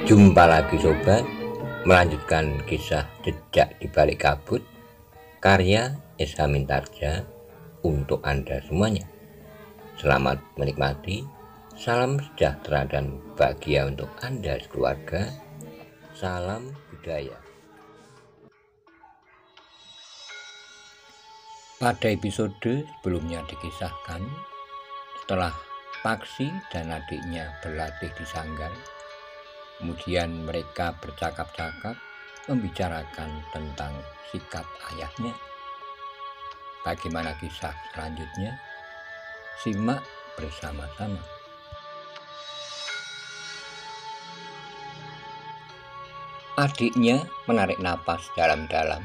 Jumpa lagi sobat, melanjutkan kisah Jejak di Balik Kabut karya Esa Mintarja untuk Anda semuanya. Selamat menikmati, salam sejahtera dan bahagia untuk Anda sekeluarga. Salam budaya. Pada episode sebelumnya dikisahkan, setelah Paksi dan adiknya berlatih di sanggar, kemudian mereka bercakap-cakap membicarakan tentang sikap ayahnya. Bagaimana kisah selanjutnya? Simak bersama-sama. Adiknya menarik napas dalam-dalam,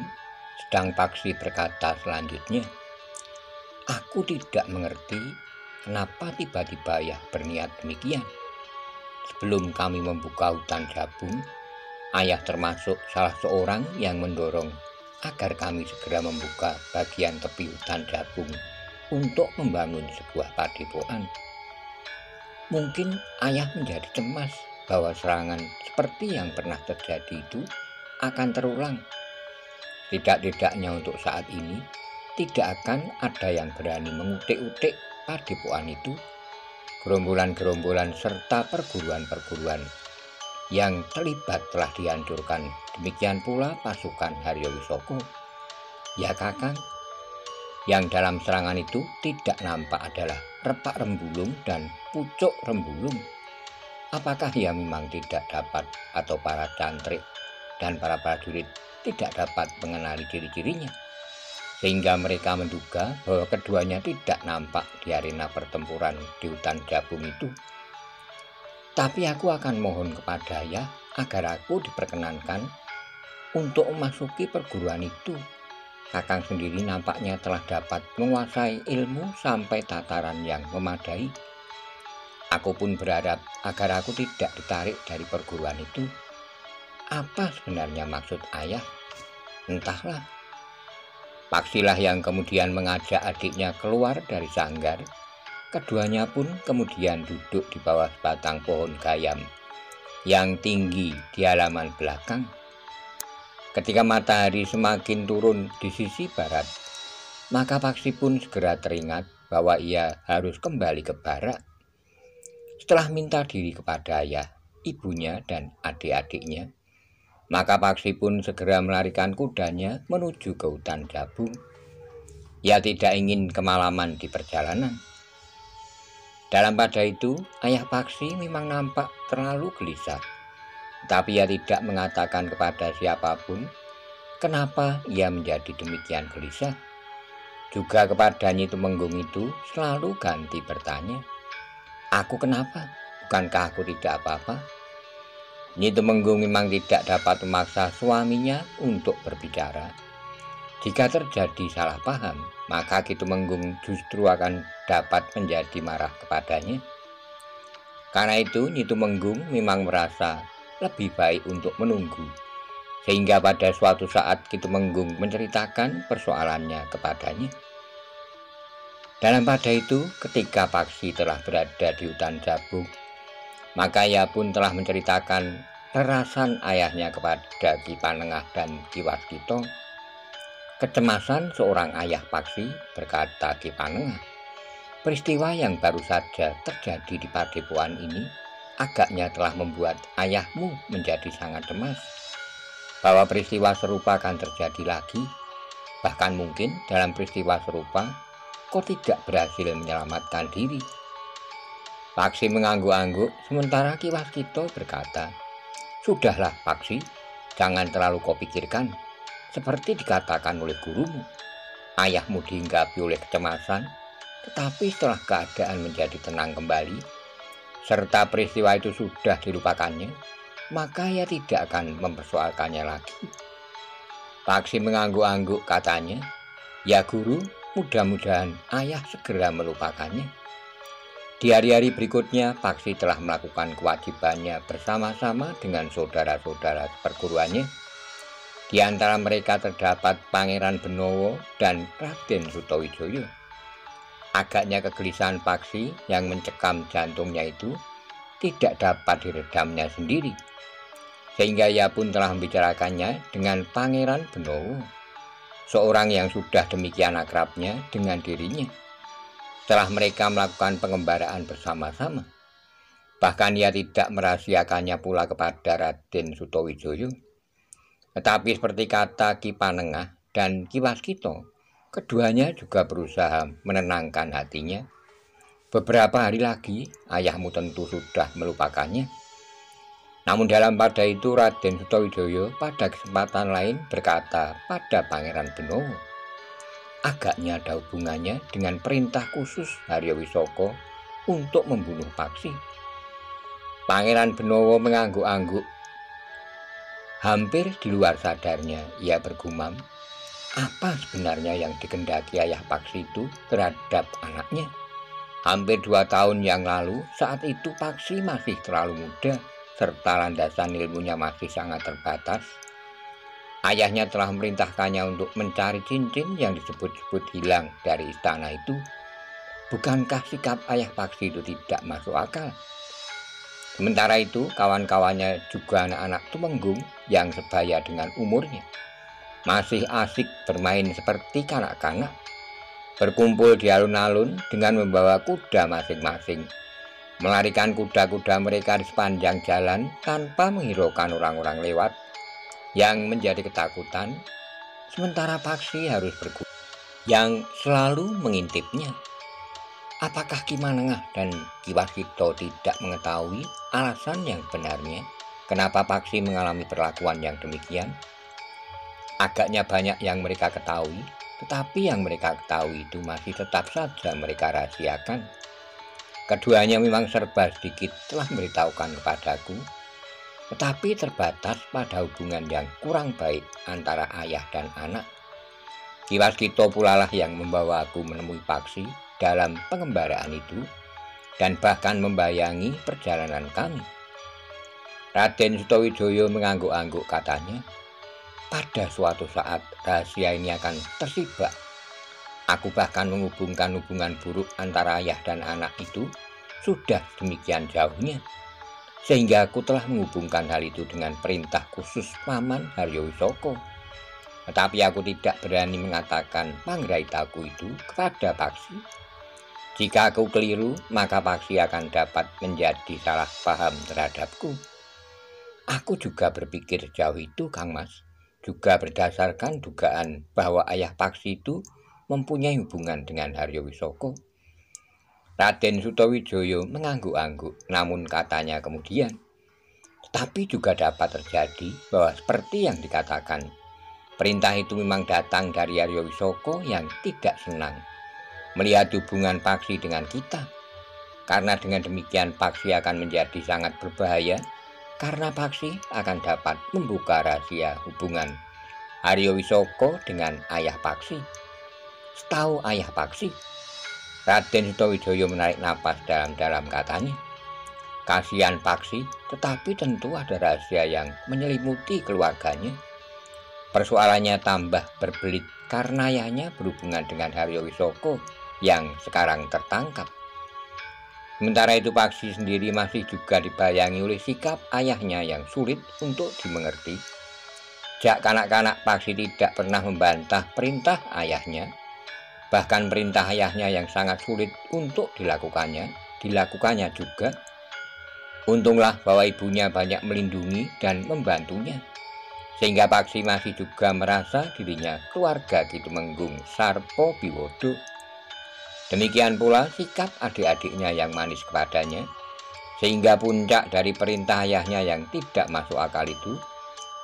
sedang Paksi berkata selanjutnya, "Aku tidak mengerti kenapa tiba-tiba ayah berniat demikian. Sebelum kami membuka hutan jabung, ayah termasuk salah seorang yang mendorong agar kami segera membuka bagian tepi hutan jabung untuk membangun sebuah padepokan. Mungkin ayah menjadi cemas bahwa serangan seperti yang pernah terjadi itu akan terulang. Tidak-tidaknya untuk saat ini, tidak akan ada yang berani mengutik-utik padepokan itu. Gerombolan-gerombolan serta perguruan-perguruan yang terlibat telah dihancurkan. Demikian pula pasukan Haryo Wisoko. Ya Kakang, yang dalam serangan itu tidak nampak adalah Repak Rembulung dan Pucuk Rembulung. Apakah ia memang tidak dapat atau para cantrik dan para prajurit tidak dapat mengenali ciri-cirinya, sehingga mereka menduga bahwa keduanya tidak nampak di arena pertempuran di hutan jabung itu? Tapi aku akan mohon kepada ayah agar aku diperkenankan untuk memasuki perguruan itu. Kakang sendiri nampaknya telah dapat menguasai ilmu sampai tataran yang memadai. Aku pun berharap agar aku tidak ditarik dari perguruan itu. Apa sebenarnya maksud ayah? Entahlah." Paksilah yang kemudian mengajak adiknya keluar dari sanggar. Keduanya pun kemudian duduk di bawah batang pohon gayam yang tinggi di halaman belakang. Ketika matahari semakin turun di sisi barat, maka Paksi pun segera teringat bahwa ia harus kembali ke barak. Setelah minta diri kepada ayah, ibunya, dan adik-adiknya, maka Paksi pun segera melarikan kudanya menuju ke hutan jabung. Ia tidak ingin kemalaman di perjalanan. Dalam pada itu, ayah Paksi memang nampak terlalu gelisah. Tapi ia tidak mengatakan kepada siapapun kenapa ia menjadi demikian gelisah. Juga kepada Nyi Tumenggung itu selalu ganti bertanya, "Aku kenapa? Bukankah aku tidak apa-apa?" Nyi Tumenggung memang tidak dapat memaksa suaminya untuk berbicara. Jika terjadi salah paham, maka Ki Tumenggung justru akan dapat menjadi marah kepadanya. Karena itu Nyi Tumenggung memang merasa lebih baik untuk menunggu, sehingga pada suatu saat Ki Tumenggung menceritakan persoalannya kepadanya. Dalam pada itu, ketika Paksi telah berada di hutan jabung, maka ia pun telah menceritakan rerasan ayahnya kepada Ki Panengah dan Ki Waskito. "Kecemasan seorang ayah Paksi," berkata Ki Panengah, "peristiwa yang baru saja terjadi di padepokan ini agaknya telah membuat ayahmu menjadi sangat cemas. Bahwa peristiwa serupa akan terjadi lagi, bahkan mungkin dalam peristiwa serupa kau tidak berhasil menyelamatkan diri." Paksi mengangguk-angguk, sementara Ki Waskito berkata, "Sudahlah Paksi, jangan terlalu kau pikirkan. Seperti dikatakan oleh gurumu, ayahmu dihinggapi oleh kecemasan, tetapi setelah keadaan menjadi tenang kembali, serta peristiwa itu sudah dilupakannya, maka ia tidak akan mempersoalkannya lagi." Paksi mengangguk-angguk, katanya, "Ya guru, mudah-mudahan ayah segera melupakannya." Di hari-hari berikutnya, Paksi telah melakukan kewajibannya bersama-sama dengan saudara-saudara perguruannya. Di antara mereka terdapat Pangeran Benowo dan Raden Sutawijaya. Agaknya kegelisahan Paksi yang mencekam jantungnya itu tidak dapat diredamnya sendiri. sehingga ia pun telah membicarakannya dengan Pangeran Benowo, seorang yang sudah demikian akrabnya dengan dirinya. Setelah mereka melakukan pengembaraan bersama-sama, bahkan ia tidak merahasiakannya pula kepada Raden Sutawijaya. Tetapi seperti kata Ki Panengah dan Ki Waskita, keduanya juga berusaha menenangkan hatinya. Beberapa hari lagi ayahmu tentu sudah melupakannya. Namun pada itu Raden Sutawijaya pada kesempatan lain berkata pada Pangeran Benowo, agaknya ada hubungannya dengan perintah khusus Haryo Wisoko untuk membunuh Paksi. Pangeran Benowo mengangguk-angguk. Hampir di luar sadarnya ia bergumam, apa sebenarnya yang dikehendaki ayah Paksi itu terhadap anaknya. Hampir 2 tahun yang lalu, saat itu Paksi masih terlalu muda serta landasan ilmunya masih sangat terbatas. Ayahnya telah memerintahkannya untuk mencari cincin yang disebut-sebut hilang dari istana itu. Bukankah sikap ayah Paksi itu tidak masuk akal? Sementara itu, kawan-kawannya juga anak-anak Tumenggung yang sebaya dengan umurnya masih asik bermain seperti kanak-kanak, berkumpul di alun-alun dengan membawa kuda masing-masing, melarikan kuda-kuda mereka di sepanjang jalan tanpa menghiraukan orang-orang lewat yang menjadi ketakutan, sementara Paksi harus berkuda yang selalu mengintipnya. Apakah Ki Manengah dan Ki Waskita tidak mengetahui alasan yang benarnya kenapa Paksi mengalami perlakuan yang demikian? Agaknya banyak yang mereka ketahui, tetapi yang mereka ketahui itu masih tetap saja mereka rahasiakan. Keduanya memang serba sedikit telah memberitahukan kepadaku, tetapi terbatas pada hubungan yang kurang baik antara ayah dan anak. Ki Waskita pula lah yang membawa aku menemui Paksi dalam pengembaraan itu dan bahkan membayangi perjalanan kami. Raden Sutawijaya mengangguk-angguk, katanya, pada suatu saat rahasia ini akan tersibak. Aku bahkan menghubungkan hubungan buruk antara ayah dan anak itu sudah demikian jauhnya, sehingga aku telah menghubungkan hal itu dengan perintah khusus Paman Haryo Wisoko. Tetapi aku tidak berani mengatakan panggraitaku itu kepada Paksi. Jika aku keliru, maka Paksi akan dapat menjadi salah paham terhadapku. Aku juga berpikir jauh itu, Kang Mas, juga berdasarkan dugaan bahwa ayah Paksi itu mempunyai hubungan dengan Haryo Wisoko. Raden Sutawijaya mengangguk-angguk, namun katanya kemudian, tetapi juga dapat terjadi bahwa seperti yang dikatakan, perintah itu memang datang dari Haryo Wisoko yang tidak senang melihat hubungan Paksi dengan kita. Karena dengan demikian Paksi akan menjadi sangat berbahaya, karena Paksi akan dapat membuka rahasia hubungan Haryo Wisoko dengan ayah Paksi. Setahu ayah Paksi, Raden Sutawijaya menarik napas dalam-dalam, katanya, kasihan Paksi, tetapi tentu ada rahasia yang menyelimuti keluarganya. Persoalannya tambah berbelit karena ayahnya berhubungan dengan Haryo Wisoko yang sekarang tertangkap. Sementara itu Paksi sendiri masih juga dibayangi oleh sikap ayahnya yang sulit untuk dimengerti. Sejak kanak-kanak Paksi tidak pernah membantah perintah ayahnya, bahkan perintah ayahnya yang sangat sulit untuk dilakukannya juga. Untunglah bahwa ibunya banyak melindungi dan membantunya, sehingga Paksi masih juga merasa dirinya keluarga Ki Tumenggung Sarpo Biwodo. Demikian pula sikap adik-adiknya yang manis kepadanya, sehingga puncak dari perintah ayahnya yang tidak masuk akal itu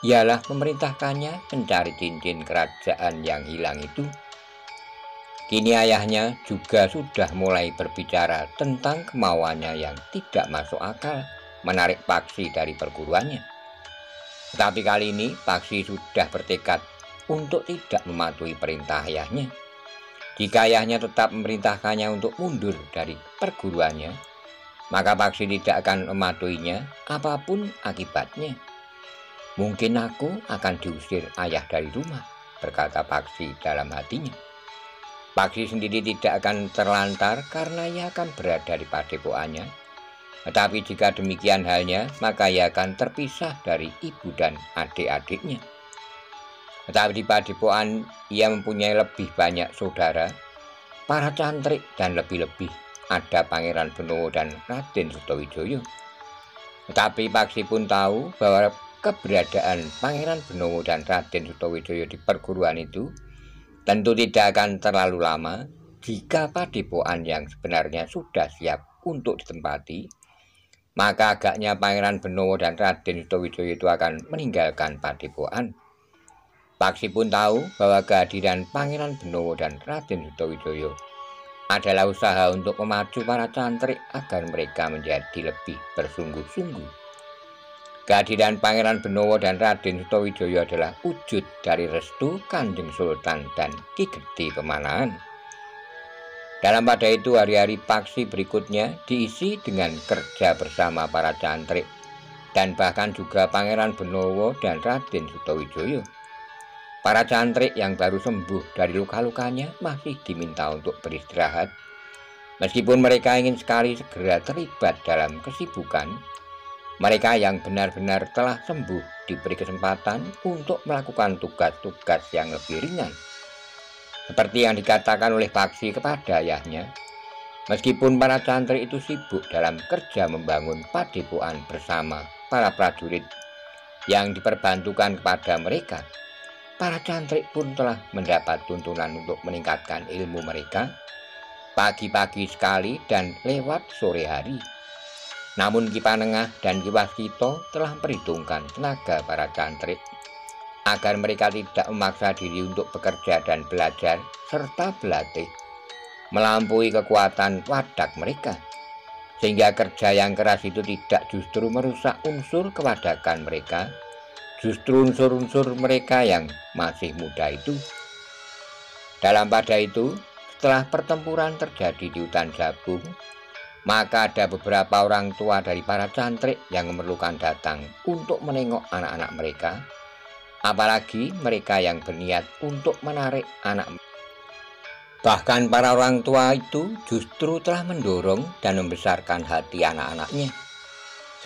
ialah memerintahkannya mencari cincin kerajaan yang hilang itu. Kini ayahnya juga sudah mulai berbicara tentang kemauannya yang tidak masuk akal menarik Paksi dari perguruannya. Tetapi kali ini Paksi sudah bertekad untuk tidak mematuhi perintah ayahnya. Jika ayahnya tetap memerintahkannya untuk mundur dari perguruannya, maka Paksi tidak akan mematuhinya apapun akibatnya. Mungkin aku akan diusir ayah dari rumah, berkata Paksi dalam hatinya. Paksi sendiri tidak akan terlantar karena ia akan berada di padepokannya. Tetapi jika demikian halnya, maka ia akan terpisah dari ibu dan adik-adiknya. Tetapi di padepokan ia mempunyai lebih banyak saudara, para cantrik, dan lebih-lebih ada Pangeran Benowo dan Raden Sutawijaya. Tetapi Paksi pun tahu bahwa keberadaan Pangeran Benowo dan Raden Sutawijaya di perguruan itu tentu tidak akan terlalu lama. Jika padepokan yang sebenarnya sudah siap untuk ditempati, maka agaknya Pangeran Benowo dan Raden Sutawijaya itu akan meninggalkan padepokan. Paksi pun tahu bahwa kehadiran Pangeran Benowo dan Raden Sutawijaya adalah usaha untuk memacu para cantrik agar mereka menjadi lebih bersungguh-sungguh. Kehadiran Pangeran Benowo dan Raden Sutawijaya adalah wujud dari restu Kanjeng Sultan dan Ki Gede Pemanahan. Dalam pada itu hari-hari Paksi berikutnya diisi dengan kerja bersama para cantrik dan bahkan juga Pangeran Benowo dan Raden Sutawijaya. Para cantrik yang baru sembuh dari luka-lukanya masih diminta untuk beristirahat. Meskipun mereka ingin sekali segera terlibat dalam kesibukan, mereka yang benar-benar telah sembuh diberi kesempatan untuk melakukan tugas-tugas yang lebih ringan. Seperti yang dikatakan oleh Paksi kepada ayahnya, meskipun para cantrik itu sibuk dalam kerja membangun padepokan bersama para prajurit yang diperbantukan kepada mereka, para cantrik pun telah mendapat tuntunan untuk meningkatkan ilmu mereka pagi-pagi sekali dan lewat sore hari. Namun Ki Panengah dan Ki Waskita telah memperhitungkan tenaga para cantrik agar mereka tidak memaksa diri untuk bekerja dan belajar serta berlatih melampaui kekuatan wadak mereka, sehingga kerja yang keras itu tidak justru merusak unsur kewadakan mereka, justru unsur-unsur mereka yang masih muda itu. Dalam pada itu, setelah pertempuran terjadi di hutan Jabung, maka ada beberapa orang tua dari para cantrik yang memerlukan datang untuk menengok anak-anak mereka, apalagi mereka yang berniat untuk menarik anak. Bahkan para orang tua itu justru telah mendorong dan membesarkan hati anak-anaknya.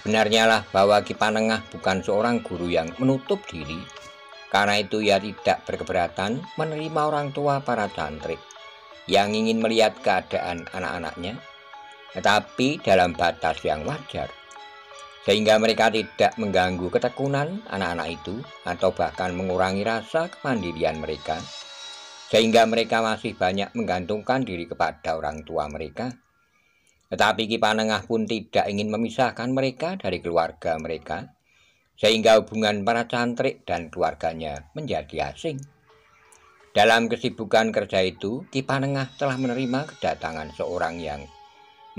Sebenarnya lah bahwa Ki Panengah bukan seorang guru yang menutup diri, karena itu ia tidak berkeberatan menerima orang tua para cantrik yang ingin melihat keadaan anak-anaknya, tetapi dalam batas yang wajar, sehingga mereka tidak mengganggu ketekunan anak-anak itu atau bahkan mengurangi rasa kemandirian mereka, sehingga mereka masih banyak menggantungkan diri kepada orang tua mereka. Tetapi Ki Panengah pun tidak ingin memisahkan mereka dari keluarga mereka, sehingga hubungan para cantrik dan keluarganya menjadi asing. Dalam kesibukan kerja itu, Ki Panengah telah menerima kedatangan seorang yang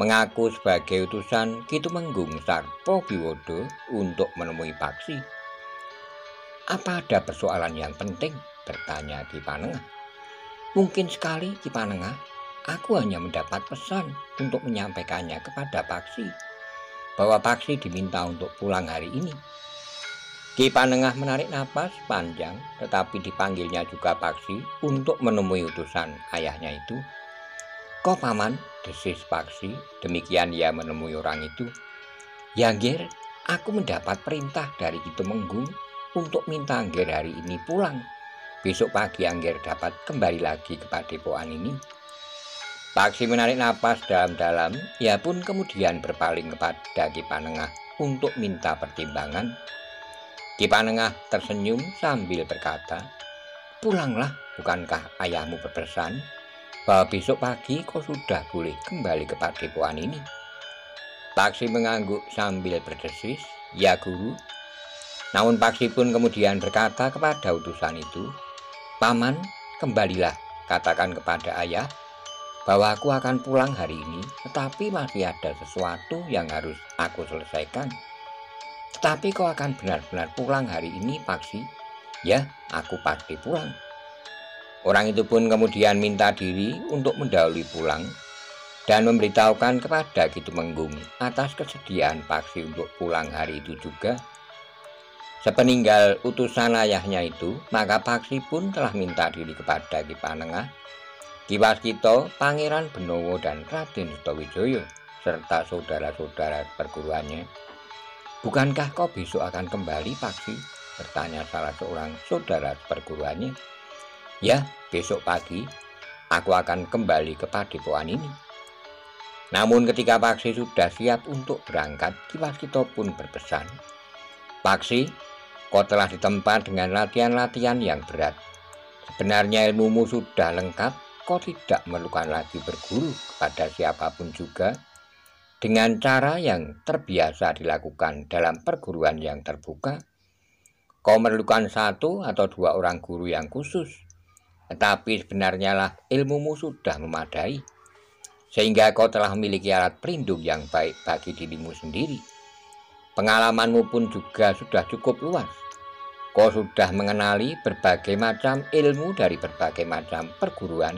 mengaku sebagai utusan Ki Tumenggung Sarpobiwodo untuk menemui Paksi. "Apa ada persoalan yang penting?" bertanya Ki Panengah. "Mungkin sekali, Ki Panengah. Aku hanya mendapat pesan untuk menyampaikannya kepada Paksi, bahwa Paksi diminta untuk pulang hari ini." Ki Panengah menarik napas panjang, tetapi dipanggilnya juga Paksi untuk menemui utusan ayahnya itu. "Kok Paman?" desis Paksi. Demikian ia menemui orang itu. "Ya Ngger, aku mendapat perintah dari Ki Tumenggung untuk minta Ngger hari ini pulang. Besok pagi Ngger dapat kembali lagi ke padepokan ini." Paksi menarik napas dalam-dalam. Ia pun kemudian berpaling kepada Ki Panengah untuk minta pertimbangan. Ki Panengah tersenyum sambil berkata, "Pulanglah, bukankah ayahmu berpesan bahwa besok pagi kau sudah boleh kembali ke padepokan ini?" Paksi mengangguk sambil berdesis, "Ya Guru." Namun Paksi pun kemudian berkata kepada utusan itu, "Paman, kembalilah, katakan kepada ayah bahwa aku akan pulang hari ini, tetapi masih ada sesuatu yang harus aku selesaikan." "Tetapi kau akan benar-benar pulang hari ini, Paksi?" "Ya, aku pasti pulang." Orang itu pun kemudian minta diri untuk mendahului pulang dan memberitahukan kepada Ki Tumenggung atas kesediaan Paksi untuk pulang hari itu juga. Sepeninggal utusan ayahnya itu, maka Paksi pun telah minta diri kepada Ki Panengah, Ki Waskita, Pangeran Benowo dan Raden Sutawijaya serta saudara-saudara perguruannya. Bukankah kau besok akan kembali, Paksi? Bertanya salah seorang saudara perguruannya. Ya, besok pagi aku akan kembali ke padepokan ini. Namun ketika Paksi sudah siap untuk berangkat, Ki Waskita pun berpesan, Paksi, kau telah ditempa dengan latihan-latihan yang berat. Sebenarnya ilmumu sudah lengkap, kau tidak memerlukan lagi berguru kepada siapapun juga. Dengan cara yang terbiasa dilakukan dalam perguruan yang terbuka, kau memerlukan 1 atau 2 orang guru yang khusus. Tetapi sebenarnya lah ilmumu sudah memadai, sehingga kau telah memiliki alat pelindung yang baik bagi dirimu sendiri. Pengalamanmu pun juga sudah cukup luas. Kau sudah mengenali berbagai macam ilmu dari berbagai macam perguruan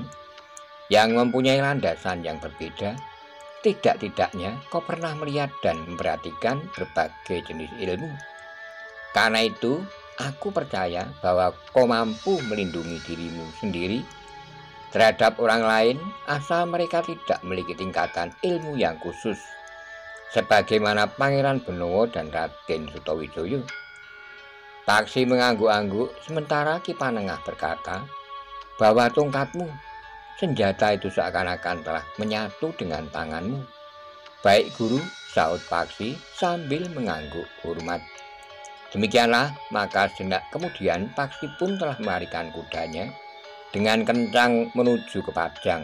yang mempunyai landasan yang berbeda. Tidak-tidaknya kau pernah melihat dan memperhatikan berbagai jenis ilmu. Karena itu, aku percaya bahwa kau mampu melindungi dirimu sendiri terhadap orang lain asal mereka tidak memiliki tingkatan ilmu yang khusus, sebagaimana Pangeran Benowo dan Raden Sutawijaya. Paksi mengangguk-angguk sementara Ki Panengah berkata bahwa tongkatmu, senjata itu seakan-akan telah menyatu dengan tanganmu. Baik guru, saut Paksi sambil mengangguk hormat. Demikianlah, maka sejenak kemudian Paksi pun telah melarikan kudanya dengan kencang menuju ke Pajang.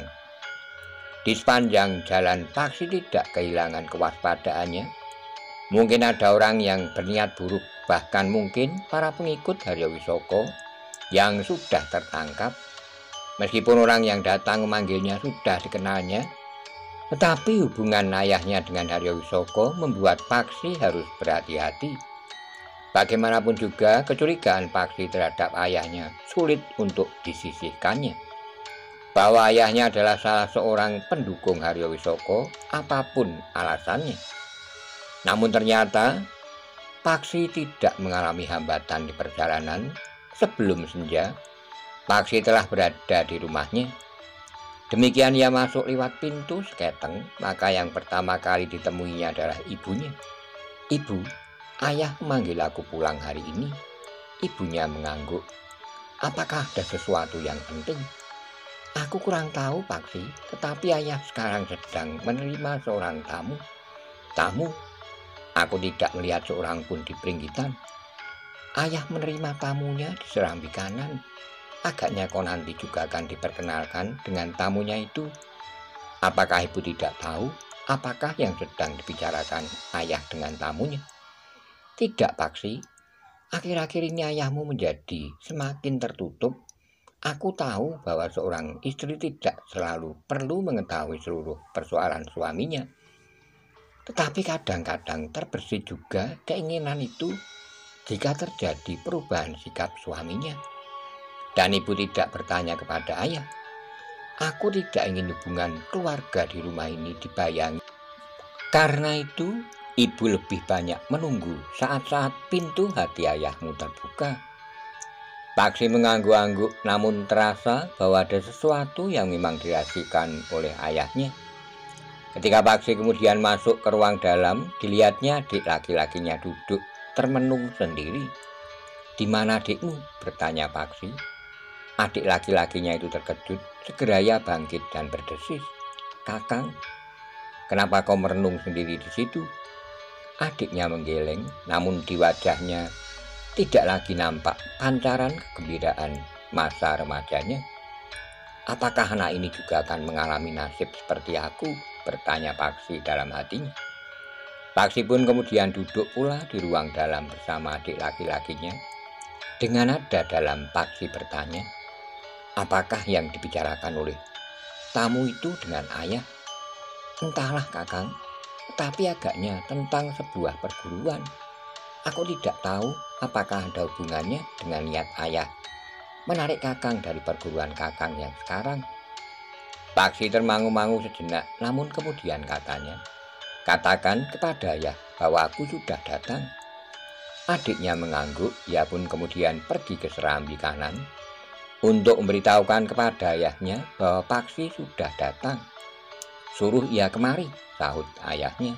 Di sepanjang jalan Paksi tidak kehilangan kewaspadaannya. Mungkin ada orang yang berniat buruk, bahkan mungkin para pengikut Haryo Wisoko yang sudah tertangkap. Meskipun orang yang datang memanggilnya sudah dikenalnya, tetapi hubungan ayahnya dengan Haryo Wisoko membuat Paksi harus berhati-hati. Bagaimanapun juga kecurigaan Paksi terhadap ayahnya sulit untuk disisihkannya. Bahwa ayahnya adalah salah seorang pendukung Haryo Wisoko apapun alasannya. Namun ternyata Paksi tidak mengalami hambatan di perjalanan. Sebelum senja, Paksi telah berada di rumahnya. Demikian ia masuk lewat pintu seketeng, maka yang pertama kali ditemuinya adalah ibunya. Ibu, ayah memanggil aku pulang hari ini. Ibunya mengangguk. Apakah ada sesuatu yang penting? Aku kurang tahu, Paksi, tetapi ayah sekarang sedang menerima seorang tamu. Tamu? Aku tidak melihat seorang pun di peringgitan. Ayah menerima tamunya di serambi kanan. Agaknya kau nanti juga akan diperkenalkan dengan tamunya itu. Apakah ibu tidak tahu apakah yang sedang dibicarakan ayah dengan tamunya? Tidak, Paksi. Akhir-akhir ini ayahmu menjadi semakin tertutup. Aku tahu bahwa seorang istri tidak selalu perlu mengetahui seluruh persoalan suaminya. Tetapi kadang-kadang terbersit juga keinginan itu jika terjadi perubahan sikap suaminya. Dan ibu tidak bertanya kepada ayah. Aku tidak ingin hubungan keluarga di rumah ini dibayangi. Karena itu, ibu lebih banyak menunggu saat-saat pintu hati ayahmu terbuka. Paksi mengangguk-angguk, namun terasa bahwa ada sesuatu yang memang dirahasiakan oleh ayahnya. Ketika Paksi kemudian masuk ke ruang dalam, dilihatnya adik laki-lakinya duduk termenung sendiri. "Di mana adikmu?" bertanya Paksi. Adik laki-lakinya itu terkejut, segera ia bangkit dan berdesis. "Kakang, kenapa kau merenung sendiri di situ?" Adiknya menggeleng, namun di wajahnya tidak lagi nampak pancaran kegembiraan masa remajanya. "Apakah anak ini juga akan mengalami nasib seperti aku?" bertanya Paksi dalam hatinya. Paksi pun kemudian duduk pula di ruang dalam bersama adik laki-lakinya. Dengan nada dalam Paksi bertanya, "Apakah yang dibicarakan oleh tamu itu dengan ayah?" "Entahlah, Kakang, tetapi agaknya tentang sebuah perguruan. Aku tidak tahu apakah ada hubungannya dengan niat ayah menarik Kakang dari perguruan Kakang yang sekarang." Paksi termangu-mangu sejenak, namun kemudian katanya, "Katakan kepada ayah bahwa aku sudah datang." Adiknya mengangguk, ia pun kemudian pergi ke serambi kanan untuk memberitahukan kepada ayahnya bahwa Paksi sudah datang. Suruh ia kemari, sahut ayahnya.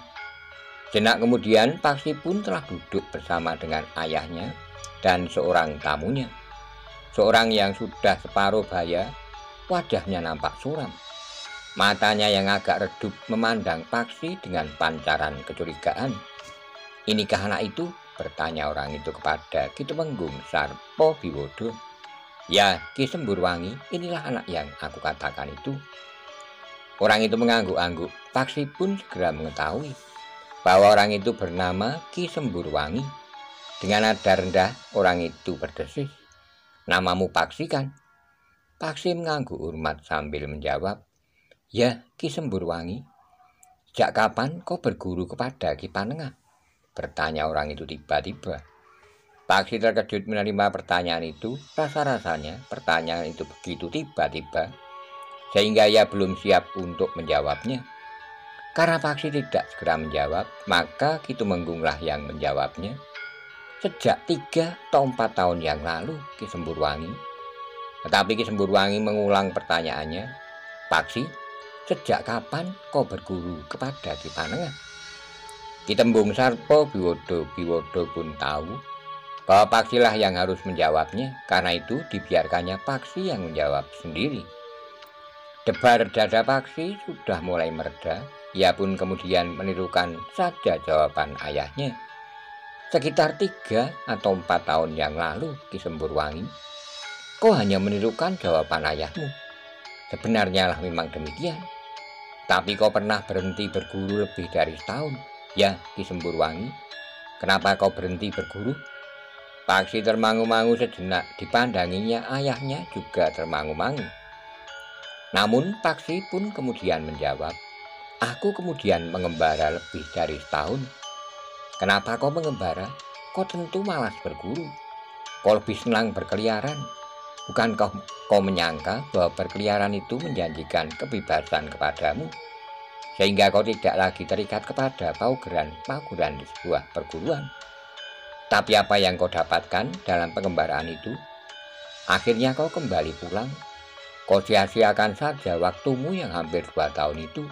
Jenak kemudian Paksi pun telah duduk bersama dengan ayahnya dan seorang tamunya. Seorang yang sudah separuh baya, wajahnya nampak suram. Matanya yang agak redup memandang Paksi dengan pancaran kecurigaan. "Inikah anak itu?" bertanya orang itu kepada Ki Tumenggung Sarpo Biwodo. "Ya, Ki Semburwangi, inilah anak yang aku katakan itu." Orang itu mengangguk-angguk. Paksi pun segera mengetahui bahwa orang itu bernama Ki Semburwangi. Dengan nada rendah orang itu berdesis, "Namamu Paksi kan?" Paksi mengangguk hormat sambil menjawab, "Ya, Ki Semburwangi." "Sejak kapan kau berguru kepada Ki Panengah?" bertanya orang itu tiba-tiba. Paksi terkejut menerima pertanyaan itu. Rasa-rasanya pertanyaan itu begitu tiba-tiba sehingga ia belum siap untuk menjawabnya. Karena Paksi tidak segera menjawab, maka Ki Tumenggunglah yang menjawabnya. "Sejak 3 atau 4 tahun yang lalu, Ki Semburwangi." Tetapi Ki Semburwangi mengulang pertanyaannya, "Paksi, sejak kapan kau berguru kepada Ki Panengah?" Ki Tembung Sarpo Biwodo pun tahu bahwa Paksilah yang harus menjawabnya. Karena itu dibiarkannya Paksi yang menjawab sendiri. Debar dada Paksi sudah mulai mereda. Ia pun kemudian menirukan saja jawaban ayahnya. "Sekitar 3 atau 4 tahun yang lalu, Ki Semburwangi." "Kau hanya menirukan jawaban ayahmu. Sebenarnya lah memang demikian. Tapi kau pernah berhenti berguru lebih dari setahun, ya Ki Semburwangi. Kenapa kau berhenti berguru?" Paksi termangu-mangu sejenak. Dipandanginya ayahnya juga termangu-mangu. Namun Paksi pun kemudian menjawab, "Aku kemudian mengembara lebih dari setahun." "Kenapa kau mengembara? Kau tentu malas berguru. Kau lebih senang berkeliaran. Bukankah kau menyangka bahwa berkeliaran itu menjanjikan kebebasan kepadamu, sehingga kau tidak lagi terikat kepada paugeran di sebuah perguruan? Tapi apa yang kau dapatkan dalam pengembaraan itu? Akhirnya kau kembali pulang. Kau sia-siakan saja waktumu yang hampir 2 tahun itu.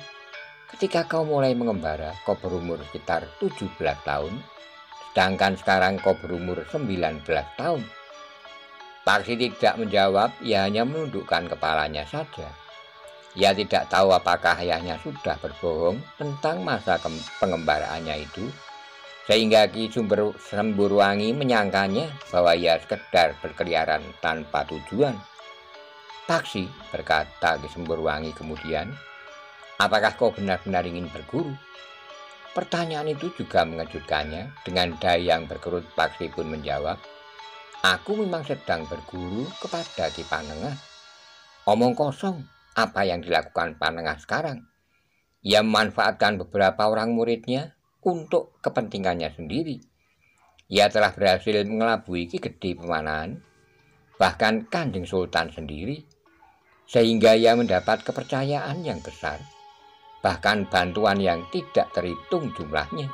Ketika kau mulai mengembara, kau berumur sekitar 17 tahun, sedangkan sekarang kau berumur 19 tahun. Paksi tidak menjawab, ia hanya menundukkan kepalanya saja. Ia tidak tahu apakah ayahnya sudah berbohong tentang masa pengembaraannya itu, sehingga Ki Semburwangi menyangkanya bahwa ia sekedar berkeliaran tanpa tujuan. "Paksi," berkata Ki Semburwangi kemudian, "apakah kau benar-benar ingin berguru?" Pertanyaan itu juga mengejutkannya. Dengan daya yang berkerut, Paksi pun menjawab, "Aku memang sedang berguru kepada Ki Panengah." "Omong kosong. Apa yang dilakukan Panengah sekarang?" "Ia memanfaatkan beberapa orang muridnya untuk kepentingannya sendiri. Ia telah berhasil mengelabui Ki Gede Pemanahan, bahkan Kanjeng Sultan sendiri, sehingga ia mendapat kepercayaan yang besar, bahkan bantuan yang tidak terhitung jumlahnya.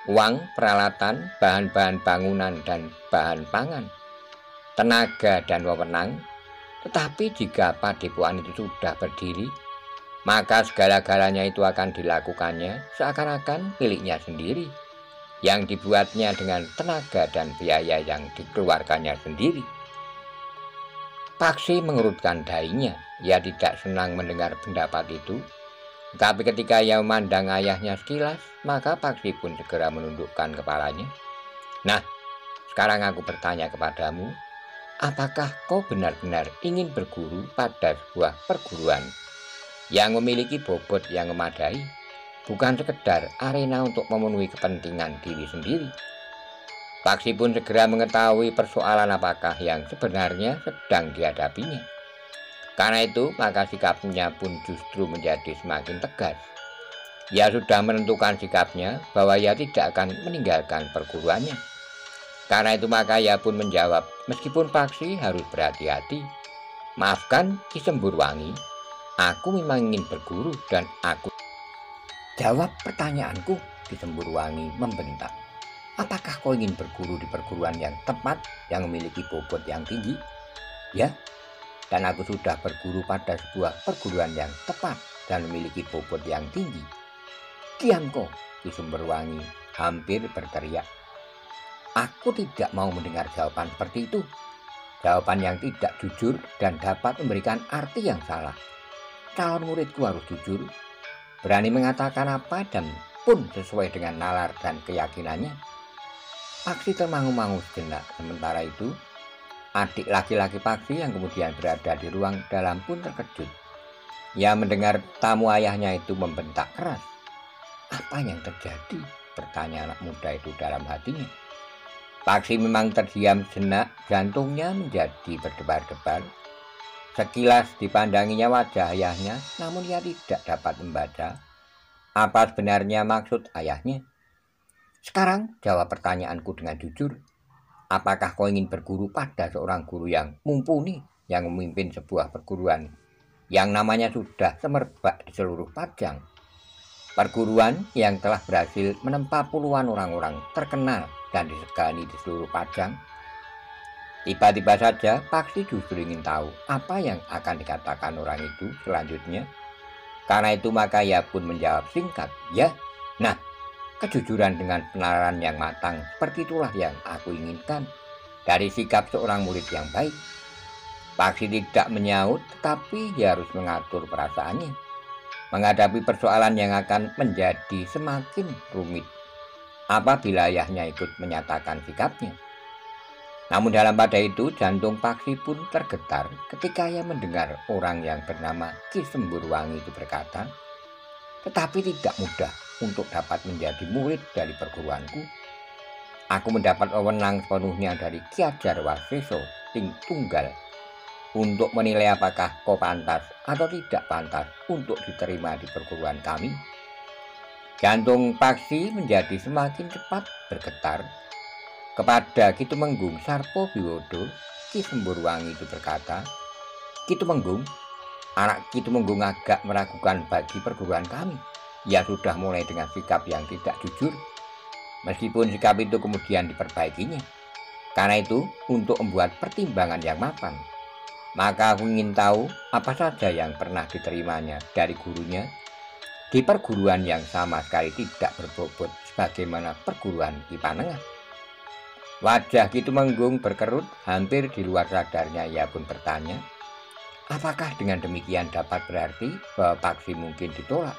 Uang, peralatan, bahan-bahan bangunan dan bahan pangan, tenaga dan wewenang. Tetapi jika padepokan itu sudah berdiri, maka segala-galanya itu akan dilakukannya seakan-akan miliknya sendiri, yang dibuatnya dengan tenaga dan biaya yang dikeluarkannya sendiri." Paksi mengerutkan dahinya. Ia tidak senang mendengar pendapat itu. Tapi ketika ia memandang ayahnya sekilas, maka Paksi pun segera menundukkan kepalanya. "Nah, sekarang aku bertanya kepadamu, apakah kau benar-benar ingin berguru pada sebuah perguruan yang memiliki bobot yang memadai, bukan sekedar arena untuk memenuhi kepentingan diri sendiri?" Paksi pun segera mengetahui persoalan apakah yang sebenarnya sedang dihadapinya. Karena itu, maka sikapnya pun justru menjadi semakin tegas. Ia sudah menentukan sikapnya bahwa ia tidak akan meninggalkan perguruannya. Karena itu, maka ia pun menjawab, "Meskipun Paksi harus berhati-hati. Maafkan Ki Semburwangi, aku memang ingin berguru dan aku..." "Jawab pertanyaanku," Ki Semburwangi membentak. "Apakah kau ingin berguru di perguruan yang tepat, yang memiliki bobot yang tinggi?" "Ya, dan aku sudah berguru pada sebuah perguruan yang tepat," dan memiliki bobot yang tinggi. Diam kau, Ki Sumberwangi hampir berteriak. Aku tidak mau mendengar jawaban seperti itu. Jawaban yang tidak jujur dan dapat memberikan arti yang salah. Calon muridku harus jujur, berani mengatakan apa dan pun sesuai dengan nalar dan keyakinannya. Paksi termangu-mangu sejenak. Sementara itu, adik laki-laki Paksi yang kemudian berada di ruang dalam pun terkejut. Ia mendengar tamu ayahnya itu membentak keras. Apa yang terjadi? Bertanya anak muda itu dalam hatinya. Paksi memang terdiam sejenak, jantungnya menjadi berdebar-debar. Sekilas dipandanginya wajah ayahnya, namun ia tidak dapat membaca apa sebenarnya maksud ayahnya. Sekarang jawab pertanyaanku dengan jujur. Apakah kau ingin berguru pada seorang guru yang mumpuni, yang memimpin sebuah perguruan yang namanya sudah semerbak di seluruh Pajang? Perguruan yang telah berhasil menempa puluhan orang-orang terkenal dan disegani di seluruh Pajang. Tiba-tiba saja Paksi justru ingin tahu apa yang akan dikatakan orang itu selanjutnya. Karena itu maka ia pun menjawab singkat, ya. Nah, kejujuran dengan penalaran yang matang seperti itulah yang aku inginkan dari sikap seorang murid yang baik. Paksi tidak menyaut, tetapi ia harus mengatur perasaannya menghadapi persoalan yang akan menjadi semakin rumit apabila ayahnya ikut menyatakan sikapnya. Namun dalam pada itu jantung Paksi pun tergetar ketika ia mendengar orang yang bernama Ki Sumberwangi itu berkata, tetapi tidak mudah untuk dapat menjadi murid dari perguruanku. Aku mendapat wewenang sepenuhnya dari Ki Ajar Waseso Ting Tunggal untuk menilai apakah kau pantas atau tidak pantas untuk diterima di perguruan kami. Jantung Paksi menjadi semakin cepat bergetar. Kepada Ki Tumenggung Sarpo Biwodo, Ki Sumberwangi itu berkata, Ki Tumenggung, anak Ki Tumenggung agak meragukan bagi perguruan kami. Ia sudah mulai dengan sikap yang tidak jujur, meskipun sikap itu kemudian diperbaikinya. Karena itu, untuk membuat pertimbangan yang mapan, maka aku ingin tahu apa saja yang pernah diterimanya dari gurunya di perguruan yang sama sekali tidak berbobot sebagaimana perguruan Ki Panengah. Wajah Ki Tumenggung berkerut, hampir di luar sadarnya ia pun bertanya, apakah dengan demikian dapat berarti bahwa Paksi mungkin ditolak?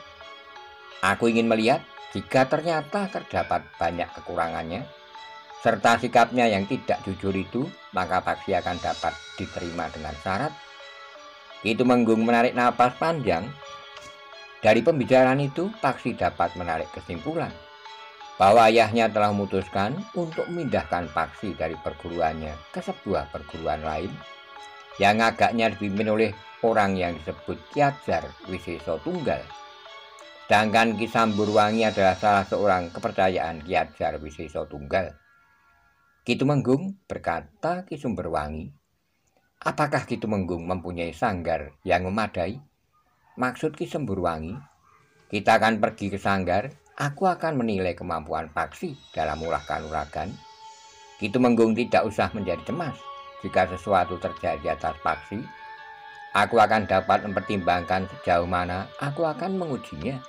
Aku ingin melihat jika ternyata terdapat banyak kekurangannya serta sikapnya yang tidak jujur itu, maka Paksi akan dapat diterima dengan syarat. Ki Tumenggung menarik napas panjang. Dari pembicaraan itu, Paksi dapat menarik kesimpulan bahwa ayahnya telah memutuskan untuk memindahkan Paksi dari perguruannya ke sebuah perguruan lain yang agaknya dipimpin oleh orang yang disebut Ki Ajar Waseso Tunggal. Sedangkan Ki Sumberwangi adalah salah seorang kepercayaan Ki Ajar Waseso Tunggal. Ki Tumenggung, berkata Ki Sumberwangi, apakah Ki Tumenggung mempunyai sanggar yang memadai? Maksud Ki Sumberwangi, kita akan pergi ke sanggar, aku akan menilai kemampuan Paksi dalam ulah kanuragan. Ki Tumenggung tidak usah menjadi cemas. Jika sesuatu terjadi atas Paksi, aku akan dapat mempertimbangkan sejauh mana aku akan mengujinya.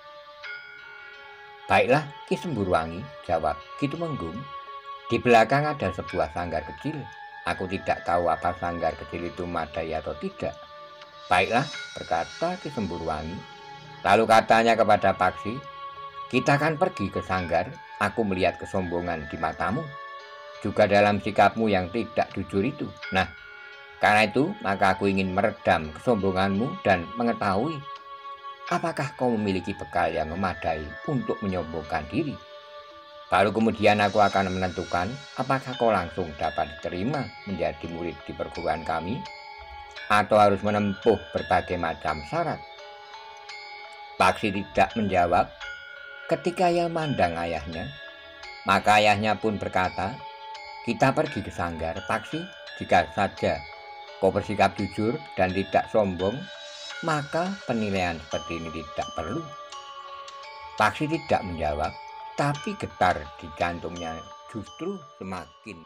Baiklah Ki Sumberwangi, jawab Ki Tumenggung. Di belakang ada sebuah sanggar kecil. Aku tidak tahu apa sanggar kecil itu memadai atau tidak. Baiklah, berkata Ki Sumberwangi. Lalu katanya kepada Paksi, kita akan pergi ke sanggar. Aku melihat kesombongan di matamu, juga dalam sikapmu yang tidak jujur itu. Nah, karena itu maka aku ingin meredam kesombonganmu dan mengetahui apakah kau memiliki bekal yang memadai untuk menyombongkan diri. Baru kemudian aku akan menentukan apakah kau langsung dapat diterima menjadi murid di perguruan kami atau harus menempuh berbagai macam syarat. Paksi tidak menjawab. Ketika ia mandang ayahnya, maka ayahnya pun berkata, kita pergi ke sanggar, Paksi. Jika saja kau bersikap jujur dan tidak sombong, maka penilaian seperti ini tidak perlu. Paksi tidak menjawab, tapi getar di jantungnya justru semakin